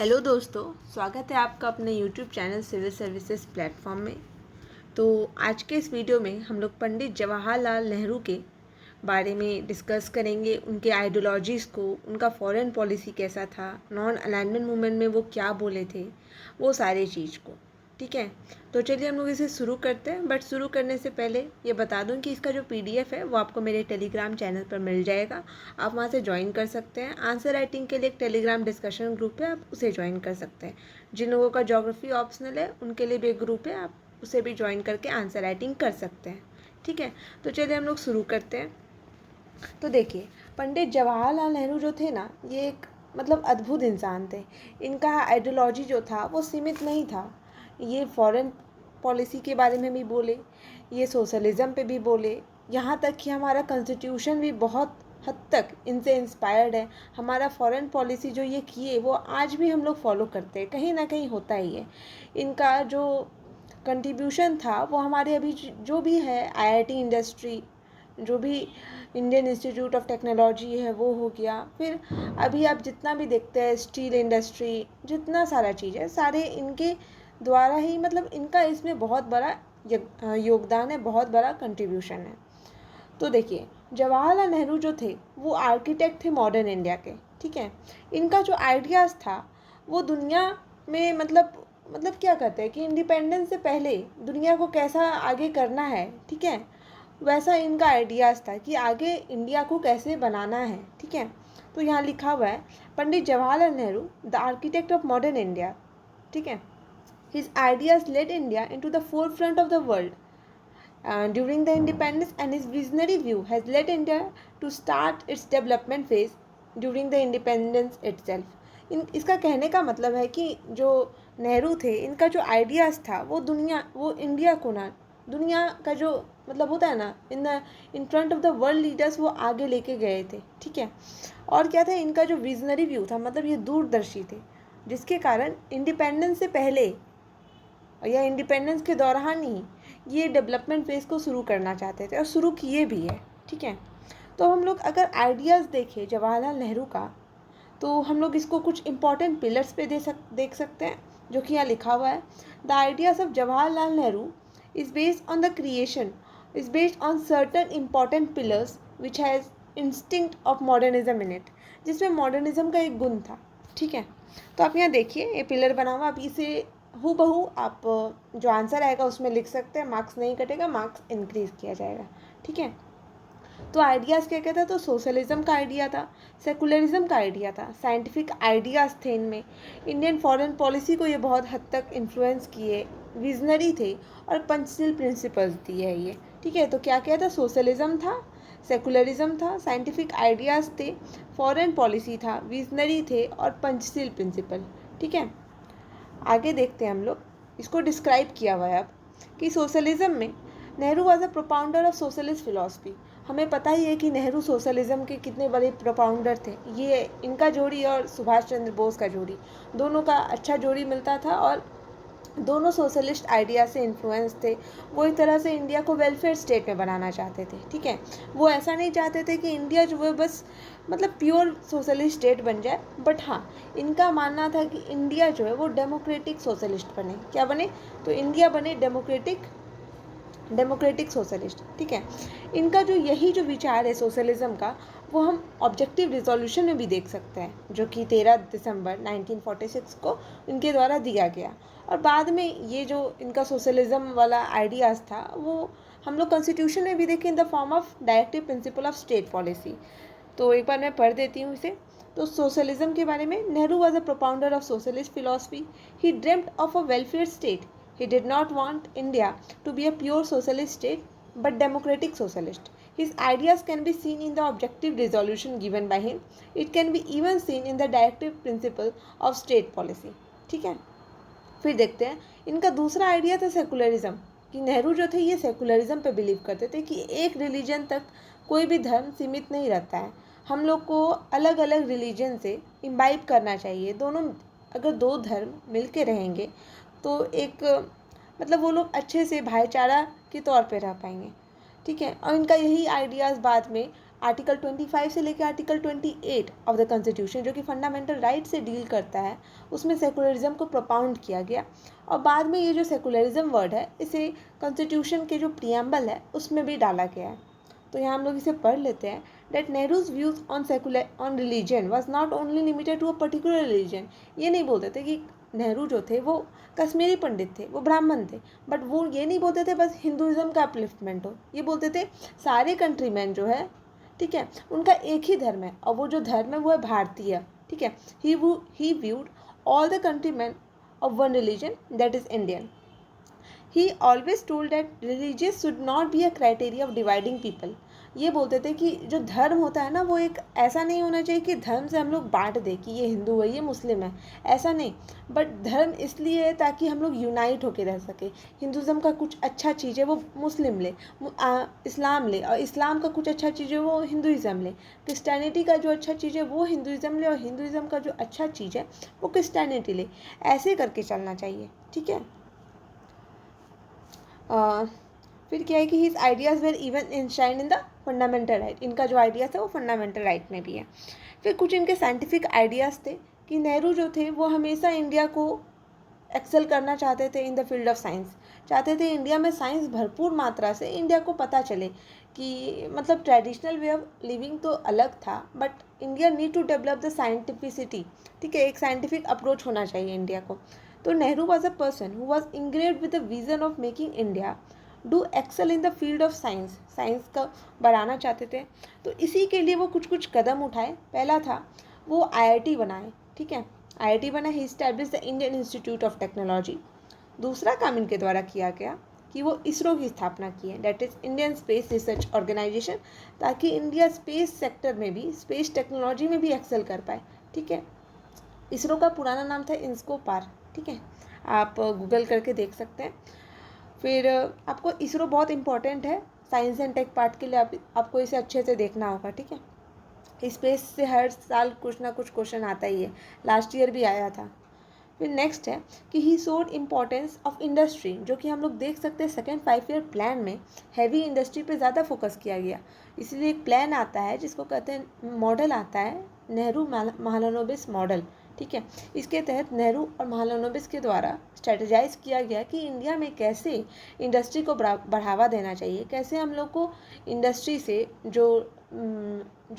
Hello दोस्तों, स्वागत है आपका अपने YouTube channel civil services platform में। तो आज के इस वीडियो में हम लोग पंडित जवाहरलाल नेहरू के बारे में डिस्कस करेंगे, उनके आइडियोलॉजीज़ को, उनका फॉरेन पॉलिसी कैसा था, नॉन अलाइनमेंट मूवमेंट में वो क्या बोले थे, वो सारे चीज़ को। ठीक है, तो चलिए हम लोग इसे शुरू करते हैं। बट शुरू करने से पहले ये बता दूं कि इसका जो PDF है वो आपको मेरे टेलीग्राम चैनल पर मिल जाएगा। आप वहां से ज्वाइन कर सकते हैं। आंसर राइटिंग के लिए एक टेलीग्राम डिस्कशन ग्रुप है, आप उसे ज्वाइन कर सकते हैं। जिन लोगों का ज्योग्राफी ऑप्शनल है उनके लिए भी एक ग्रुप है, आप उसे भी ज्वाइन करके आंसर राइटिंग कर सकते हैं। ठीक है, तो चलिए हम लोग शुरू करते हैं। तो देखिए, पंडित जवाहरलाल नेहरू जो थे ना, ये एक अद्भुत इंसान थे। इनका आइडियोलॉजी जो था वो सीमित नहीं था। ये फॉरेन पॉलिसी के बारे में भी बोले, ये सोशलिज़म पे भी बोले, यहाँ तक कि हमारा कॉन्स्टिट्यूशन भी बहुत हद तक इनसे इंस्पायर्ड है। हमारा फॉरेन पॉलिसी जो ये किए वो आज भी हम लोग फॉलो करते हैं, कहीं ना कहीं होता ही है। इनका जो कंट्रीब्यूशन था वो हमारे अभी जो भी है IIT इंडस्ट्री, जो भी इंडियन इंस्टीट्यूट ऑफ टेक्नोलॉजी है वो हो गया, फिर अभी आप जितना भी देखते हैं स्टील इंडस्ट्री, जितना सारा चीज़ है सारे इनके द्वारा ही, इनका इसमें बहुत बड़ा योगदान है, बहुत बड़ा कंट्रीब्यूशन है। तो देखिए, जवाहरलाल नेहरू जो थे वो आर्किटेक्ट थे मॉडर्न इंडिया के। ठीक है, इनका जो आइडियाज़ था वो दुनिया में क्या कहते हैं कि इंडिपेंडेंस से पहले दुनिया को कैसा आगे करना है, ठीक है, वैसा इनका आइडियाज़ था कि आगे इंडिया को कैसे बनाना है। ठीक है, तो यहाँ लिखा हुआ है Pandit Jawaharlal Nehru the architect of modern India. ठीक है, His ideas led India into the forefront of the world during the independence, and his visionary view has led India to start its development phase during the independence itself. इसका कहने का मतलब है कि जो नेहरू थे, इनका जो आइडियाज़ था वो इंडिया को ना, दुनिया का जो होता है ना, in front of the world leaders, वो आगे लेके गए थे। ठीक है, और क्या था, इनका जो विजनरी व्यू था, ये दूरदर्शी थे, जिसके कारण इंडिपेंडेंस से पहले या इंडिपेंडेंस के दौरान ही ये डेवलपमेंट फेज़ को शुरू करना चाहते थे और शुरू किए भी है। ठीक है, तो हम लोग अगर आइडियाज़ देखें जवाहरलाल नेहरू का, तो हम लोग इसको कुछ इंपॉर्टेंट पिलर्स पे देख सकते हैं, जो कि यहाँ लिखा हुआ है। The ideas of Jawaharlal Nehru is based on the creation, is based on certain important pillars which has instinct of modernism in it, जिसमें मॉडर्निज्म का एक गुण था। ठीक है, तो आप यहाँ देखिए, ये पिलर बना हुआ, आप इसे हूबहू आप जो आंसर आएगा उसमें लिख सकते हैं, मार्क्स नहीं कटेगा, मार्क्स इंक्रीज किया जाएगा। ठीक है, तो आइडियाज़ क्या क्या था, तो सोशलिज्म का आइडिया था, सेकुलरिज्म का आइडिया था, साइंटिफिक आइडियाज़ थे इनमें, इंडियन फॉरेन पॉलिसी को ये बहुत हद तक इन्फ्लुएंस किए, विजनरी थे और पंचशील प्रिंसिपल्स दिए है ये। ठीक है, तो क्या क्या था, सोशलिज्म था, सेकुलरिज्म था, साइंटिफिक आइडियाज़ थे, फॉरेन पॉलिसी था, विजनरी थे और पंचशील प्रिंसिपल। ठीक है, आगे देखते हैं हम लोग, इसको डिस्क्राइब किया हुआ है अब कि सोशलिज्म में Nehru was a propounder of socialist philosophy. हमें पता ही है कि नेहरू सोशलिज्म के कितने बड़े प्रोपाउंडर थे। ये इनका जोड़ी और सुभाष चंद्र बोस का जोड़ी, दोनों का अच्छा जोड़ी मिलता था और दोनों सोशलिस्ट आइडिया से इन्फ्लुएंस थे। वो एक तरह से इंडिया को वेलफेयर स्टेट में बनाना चाहते थे। ठीक है, वो ऐसा नहीं चाहते थे कि इंडिया जो है बस प्योर सोशलिस्ट स्टेट बन जाए, बट हाँ, इनका मानना था कि इंडिया जो है वो डेमोक्रेटिक सोशलिस्ट बने। क्या बने, तो इंडिया बने डेमोक्रेटिक सोशलिस्ट। ठीक है, इनका जो विचार है सोशलिज्म का, वो हम ऑब्जेक्टिव रिजोल्यूशन में भी देख सकते हैं, जो कि 13 दिसंबर 1946 को इनके द्वारा दिया गया। और बाद में ये जो इनका सोशलिज्म वाला आइडियाज़ था वो हम लोग कॉन्स्टिट्यूशन में भी देखें, in the form of directive principle of state policy. तो एक बार मैं पढ़ देती हूँ इसे। तो सोशलिज्म के बारे में, Nehru was a propounder of socialist philosophy, he dreamed of a welfare state, he did not want India to be a pure socialist state but democratic socialist. His ideas can be seen in the objective resolution given by him. It can be even seen in the directive principle of state policy. ठीक है, फिर देखते हैं इनका दूसरा idea था secularism, कि नेहरू जो थे ये सेकुलरिज्म पे बिलीव करते थे कि एक रिलीजन तक कोई भी धर्म सीमित नहीं रहता है, हम लोग को अलग अलग रिलीजन से इम्बाइब करना चाहिए। दोनों अगर दो धर्म मिल के रहेंगे तो एक वो लोग अच्छे से भाईचारा के तौर पे रह पाएंगे। ठीक है, और इनका यही आइडियाज़ बाद में आर्टिकल 25 से लेकर आर्टिकल 28 ऑफ द कॉन्स्टिट्यूशन जो कि फंडामेंटल राइट से डील करता है, उसमें सेकुलरिज्म को प्रोपाउंड किया गया। और बाद में ये जो सेकुलरिज्म वर्ड है इसे कॉन्स्टिट्यूशन के जो प्रियम्बल है उसमें भी डाला गया है। तो यहाँ हम लोग इसे पढ़ लेते हैं। That Nehru's views on religion was not only limited to a particular religion. ये नहीं बोलते थे कि नेहरू जो थे वो कश्मीरी पंडित थे, वो ब्राह्मण थे, बट वो ये नहीं बोलते थे बस हिंदुज़म का अपलिफ्टमेंट हो। ये बोलते थे सारे कंट्रीमैन जो है, ठीक है, उनका एक ही धर्म है और वो जो धर्म है वो है भारतीय, ठीक है। He viewed all the countryman of one religion that is Indian. He always told that religious should not be a criteria of dividing people. ये बोलते थे कि जो धर्म होता है ना वो एक ऐसा नहीं होना चाहिए कि धर्म से हम लोग बांट दें कि ये हिंदू है ये मुस्लिम है, ऐसा नहीं। बट धर्म इसलिए है ताकि हम लोग यूनाइट होकर रह सके। हिंदुज़म का कुछ अच्छा चीज़ है वो मुस्लिम ले, इस्लाम ले, और इस्लाम का कुछ अच्छा चीज़ है वो हिंदुज़म ले। क्रिश्चियनिटी का जो अच्छा चीज़ है वो हिंदुज़म ले, और हिंदुज़म का जो अच्छा चीज़ है वो क्रिश्चियनिटी ले। ऐसे करके चलना चाहिए, ठीक है। फिर क्या है कि his ideas were even enshrined in the fundamental right. इनका जो आइडियाज़ था वो फंडामेंटल राइट में भी है। फिर कुछ इनके साइंटिफिक आइडियाज़ थे कि नेहरू जो थे वो हमेशा इंडिया को एक्सेल करना चाहते थे इन द फील्ड ऑफ साइंस। चाहते थे इंडिया में साइंस भरपूर मात्रा से इंडिया को पता चले कि मतलब ट्रेडिशनल वे ऑफ लिविंग तो अलग था, but India need to develop the scientificity, ठीक है, एक साइंटिफिक अप्रोच होना चाहिए इंडिया को। तो Nehru was a person who was engraved with the vision of making India do excel in the field of science. Science का बढ़ाना चाहते थे, तो इसी के लिए वो कुछ कदम उठाए। पहला था वो IIT बनाए, ठीक है, IIT बना, he establish the Indian Institute of Technology. दूसरा काम इनके द्वारा किया गया कि वो इसरो की स्थापना की है, that is Indian Space Research Organisation, ताकि इंडिया स्पेस सेक्टर में भी, स्पेस टेक्नोलॉजी में भी एक्सेल कर पाए, ठीक है। इसरो का पुराना नाम था इंस्कोपार, ठीक है, आप गूगल करके देख सकते हैं। फिर आपको इसरो बहुत इंपॉर्टेंट है साइंस एंड टेक पार्ट के लिए, आपको इसे अच्छे से देखना होगा, ठीक है। स्पेस से हर साल कुछ ना कुछ क्वेश्चन आता ही है, लास्ट ईयर भी आया था। फिर नेक्स्ट है कि he showed importance of industry, जो कि हम लोग देख सकते हैं सेकेंड 5 ईयर प्लान में हैवी इंडस्ट्री पे ज़्यादा फोकस किया गया। इसलिए एक प्लान आता है जिसको कहते हैं, मॉडल आता है नेहरू महालनोबिस मॉडल, ठीक है। इसके तहत नेहरू और महालनोबिस के द्वारा स्ट्रेटेजाइज किया गया कि इंडिया में कैसे इंडस्ट्री को बढ़ावा देना चाहिए, कैसे हम लोग को इंडस्ट्री से जो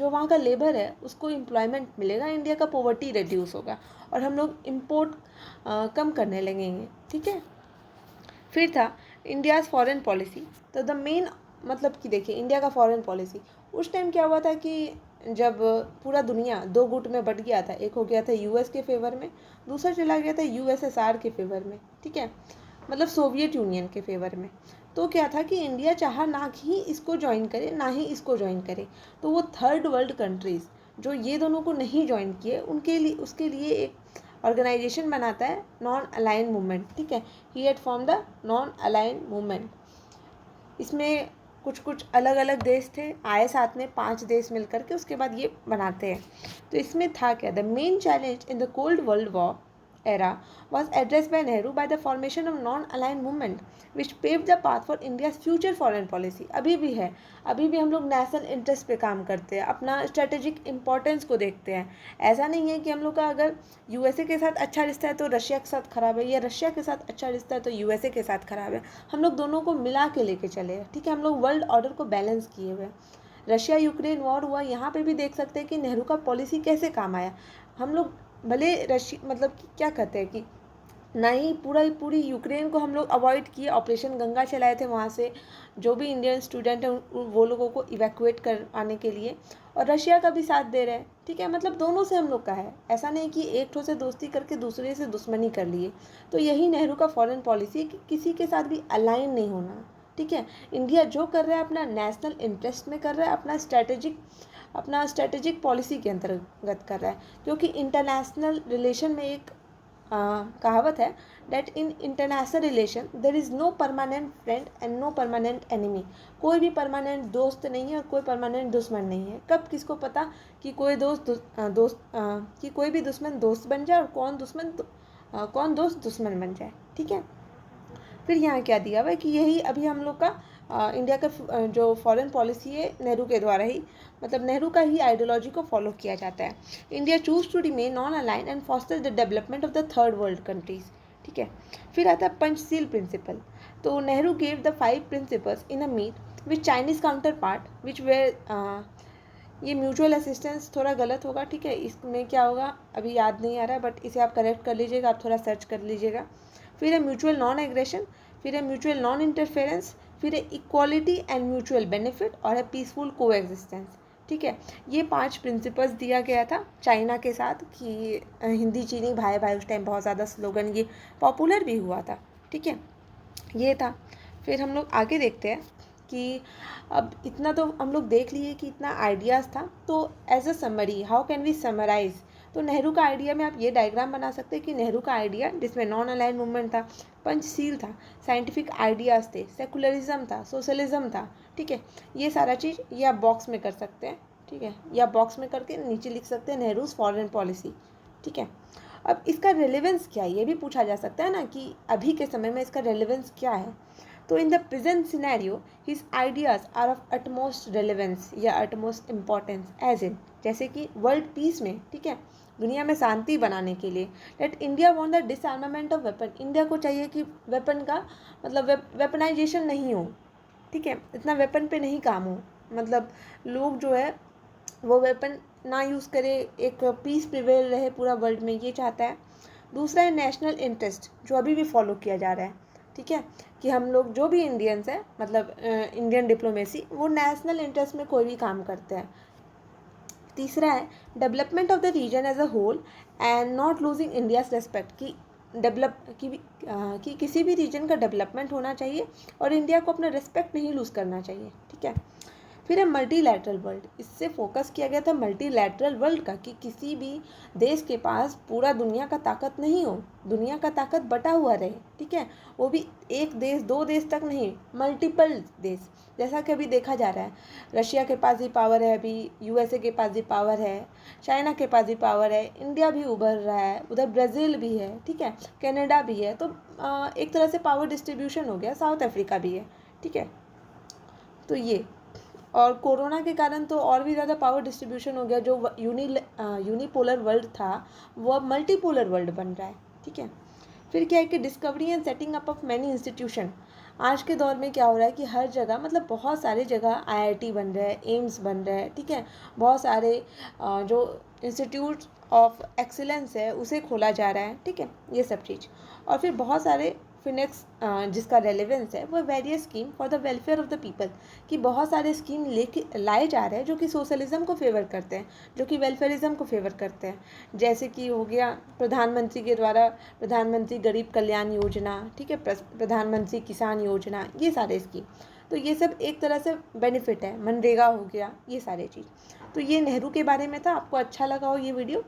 वहाँ का लेबर है उसको एम्प्लॉयमेंट मिलेगा, इंडिया का पॉवर्टी रिड्यूस होगा और हम लोग इम्पोर्ट कम करने लगेंगे, ठीक है। फिर था इंडियाज़ फॉरेन पॉलिसी। तो द मेन मतलब कि देखिए इंडिया का फॉरेन पॉलिसी, उस टाइम क्या हुआ था कि जब पूरा दुनिया 2 गुट में बट गया था, एक हो गया था US के फेवर में, दूसरा चला गया था USSR के फेवर में, ठीक है, मतलब सोवियत यूनियन के फेवर में। तो क्या था कि इंडिया चाहा ना ही इसको ज्वाइन करे ना ही इसको ज्वाइन करे, तो वो थर्ड वर्ल्ड कंट्रीज़ जो ये दोनों को नहीं ज्वाइन किए उनके लिए, उसके लिए एक ऑर्गेनाइजेशन बनाता है, नॉन अलाइन मूवमेंट, ठीक है। He had form the non align movement. इसमें कुछ अलग अलग देश थे, आए साथ में 5 देश मिल करके, उसके बाद ये बनाते हैं। तो इसमें था क्या, the main challenge in the cold world war era was addressed by Nehru by the formation of non-aligned movement which paved the path for India's future foreign policy। अभी भी है, अभी भी हम लोग नेशनल इंटरेस्ट पे काम करते हैं, अपना स्ट्रेटेजिक इंपॉर्टेंस को देखते हैं। ऐसा नहीं है कि हम लोग का अगर USA के साथ अच्छा रिश्ता है तो रशिया के साथ ख़राब है, या रशिया के साथ अच्छा रिश्ता है तो USA के साथ ख़राब है। हम लोग दोनों को मिला के लेके चले, ठीक है, हम लोग वर्ल्ड ऑर्डर को बैलेंस किए हुए। रशिया यूक्रेन वॉर हुआ, यहाँ पे भी देख सकते हैं कि नेहरू का पॉलिसी कैसे काम आया। हम लोग भले मतलब कि क्या कहते हैं कि ना ही पूरी यूक्रेन को हम लोग अवॉइड किए, ऑपरेशन गंगा चलाए थे वहाँ से जो भी इंडियन स्टूडेंट हैं वो लोगों को इवैक्यूएट करवाने के लिए, और रशिया का भी साथ दे रहे हैं, ठीक है, मतलब दोनों से हम लोग का है। ऐसा नहीं कि एक ठो से दोस्ती करके दूसरे से दुश्मनी कर लिए। तो यही नेहरू का फॉरेन पॉलिसी है कि किसी के साथ भी अलाइन नहीं होना, ठीक है। इंडिया जो कर रहा है अपना नेशनल इंटरेस्ट में कर रहा है, अपना स्ट्रेटेजिक पॉलिसी के अंतर्गत कर रहा है, क्योंकि इंटरनेशनल रिलेशन में एक कहावत है, that in international relation there is no permanent friend and no permanent enemy. कोई भी परमानेंट दोस्त नहीं है और कोई परमानेंट दुश्मन नहीं है। कब किसको पता कि कोई कि कोई भी दुश्मन दोस्त बन जाए और कौन दोस्त दुश्मन बन जाए, ठीक है। फिर यहाँ क्या दिया हुआ है कि यही अभी हम लोग का इंडिया का जो फॉरेन पॉलिसी है नेहरू के द्वारा ही, मतलब नेहरू का ही आइडियोलॉजी को फॉलो किया जाता है। India choose to remain non align and foster the development of the third world countries. ठीक है, फिर आता है पंचशील प्रिंसिपल। तो Nehru gave the 5 principles in a meet with Chinese counterpart which were, ये म्यूचुअल असिस्टेंस थोड़ा गलत होगा, ठीक है, इसमें क्या होगा अभी याद नहीं आ रहा है, बट इसे आप करेक्ट कर लीजिएगा, आप थोड़ा सर्च कर लीजिएगा। फिर है म्यूचुअल नॉन एग्रेशन, फिर है म्यूचुअल नॉन इंटरफेरेंस, फिर है इक्वालिटी एंड म्यूचुअल बेनिफिट, और है पीसफुल को एग्जिस्टेंस। ठीक है, ये 5 प्रिंसिपल्स दिया गया था चाइना के साथ कि हिंदी चीनी भाई भाई, उस टाइम बहुत ज़्यादा स्लोगन ये पॉपुलर भी हुआ था। ठीक है, ये था। फिर हम लोग आगे देखते हैं कि अब इतना तो हम लोग देख लिए कि इतना आइडियाज़ था, तो as a summary how can we summarise. तो नेहरू का आइडिया में आप ये डायग्राम बना सकते हैं कि नेहरू का आइडिया जिसमें नॉन अलाइन मूवमेंट था, पंचशील था, साइंटिफिक आइडियाज़ थे, सेकुलरिज्म था, सोशलिज्म था। ठीक है, ये सारा चीज़ ये आप बॉक्स में कर सकते हैं। ठीक है, या बॉक्स में करके नीचे लिख सकते हैं नेहरूज फॉरेन पॉलिसी। ठीक है, अब इसका रेलेवेंस क्या है ये भी पूछा जा सकता है ना कि अभी के समय में इसका रेलेवेंस क्या है। तो in the present scenario his ideas are of utmost relevance या अटमोस्ट इम्पॉर्टेंस, एज इन जैसे कि वर्ल्ड पीस में, ठीक है, दुनिया में शांति बनाने के लिए, that India want the डिसआर्मामेंट of weapon. India को चाहिए कि वेपन का मतलब वेपनाइजेशन नहीं हो। ठीक है, इतना वेपन पे नहीं काम हो, मतलब लोग जो है वो वेपन ना यूज़ करे, एक पीस प्रिवेल रहे पूरा वर्ल्ड में, ये चाहता है। दूसरा है नेशनल इंटरेस्ट, जो अभी भी फॉलो किया जा रहा है। ठीक है, कि हम लोग जो भी इंडियंस हैं, मतलब इंडियन डिप्लोमेसी, वो नेशनल इंटरेस्ट में कोई भी काम करते हैं। तीसरा है development of the region as a whole and not losing India's respect, कि कि किसी भी रीजन का डेवलपमेंट होना चाहिए और इंडिया को अपना रिस्पेक्ट नहीं लूज़ करना चाहिए। ठीक है, फिर है मल्टीलैटरल वर्ल्ड, इससे फोकस किया गया था मल्टीलैटरल वर्ल्ड का, कि किसी भी देश के पास पूरा दुनिया का ताकत नहीं हो, दुनिया का ताकत बटा हुआ रहे। ठीक है, वो भी एक देश दो देश तक नहीं, मल्टीपल देश, जैसा कि अभी देखा जा रहा है रशिया के पास भी पावर है, अभी यूएसए के पास भी पावर है, चाइना के पास भी पावर है, इंडिया भी उभर रहा है, उधर ब्राज़ील भी है, ठीक है, कनाडा भी है। तो एक तरह से पावर डिस्ट्रीब्यूशन हो गया, साउथ अफ्रीका भी है। ठीक है, तो ये और कोरोना के कारण तो और भी ज़्यादा पावर डिस्ट्रीब्यूशन हो गया, जो यूनिपोलर वर्ल्ड था वो अब मल्टीपोलर वर्ल्ड बन रहा है। ठीक है, फिर क्या है कि discovery and setting up of many institution. आज के दौर में क्या हो रहा है कि हर जगह, मतलब बहुत सारे जगह आईआईटी बन रहे हैं, एम्स बन रहे हैं। ठीक है, बहुत सारे जो इंस्टीट्यूट ऑफ एक्सीलेंस है उसे खोला जा रहा है। ठीक है, ये सब चीज़। और फिर बहुत सारे फिनेक्स जिसका रेलेवेंस है वो various scheme for the welfare of the people, कि बहुत सारे स्कीम लेके लाए जा रहे हैं जो कि सोशलिज्म को फेवर करते हैं, जो कि वेलफेयरिज्म को फेवर करते हैं। जैसे कि हो गया प्रधानमंत्री के द्वारा प्रधानमंत्री गरीब कल्याण योजना, ठीक है, प्रधानमंत्री किसान योजना, ये सारे स्कीम, तो ये सब एक तरह से बेनिफिट है। मनरेगा हो गया, ये सारे चीज़। तो ये नेहरू के बारे में था। आपको अच्छा लगा हो ये वीडियो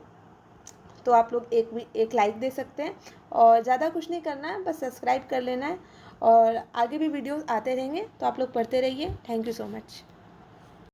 तो आप लोग एक लाइक दे सकते हैं, और ज़्यादा कुछ नहीं करना है, बस सब्सक्राइब कर लेना है, और आगे भी वीडियोस आते रहेंगे तो आप लोग पढ़ते रहिए। Thank you so much.